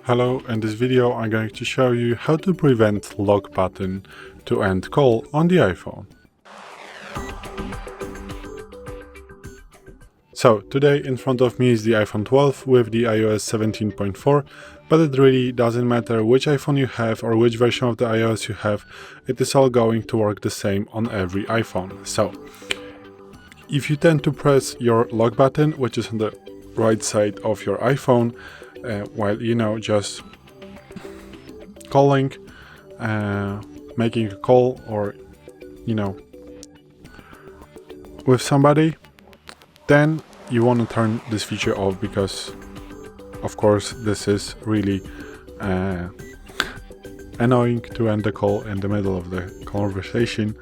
Hello, in this video I'm going to show you how to prevent lock button to end call on the iPhone. So today in front of me is the iPhone 12 with the iOS 17.4, but it really doesn't matter which iPhone you have or which version of the iOS you have, it is all going to work the same on every iPhone. So if you tend to press your lock button, which is on the right side of your iPhone, while just calling, making a call, or with somebody, then you want to turn this feature off, because of course this is really annoying to end the call in the middle of the conversation.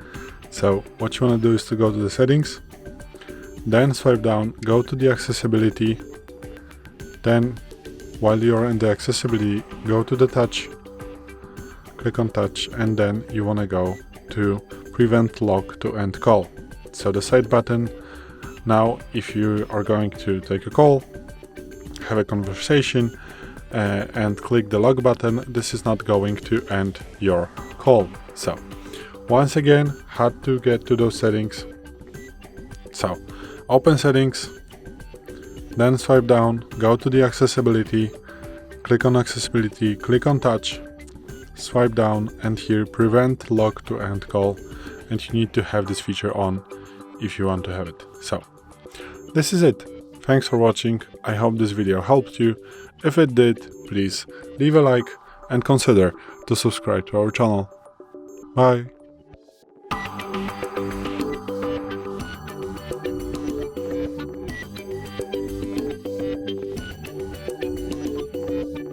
So what you want to do is to go to the settings, then swipe down, go to the accessibility, then while you're in the accessibility, go to the touch, click on touch, and then you want to go to prevent lock to end call. So the side button. Now if you are going to take a call, have a conversation, and click the lock button, this is not going to end your call. So once again, how to get to those settings. So open settings, then swipe down, go to the accessibility, click on accessibility, click on touch, swipe down, and here prevent lock to end call, and you need to have this feature on if you want to have it. So this is it. Thanks for watching. I hope this video helped you. If it did, please leave a like and consider to subscribe to our channel. Bye.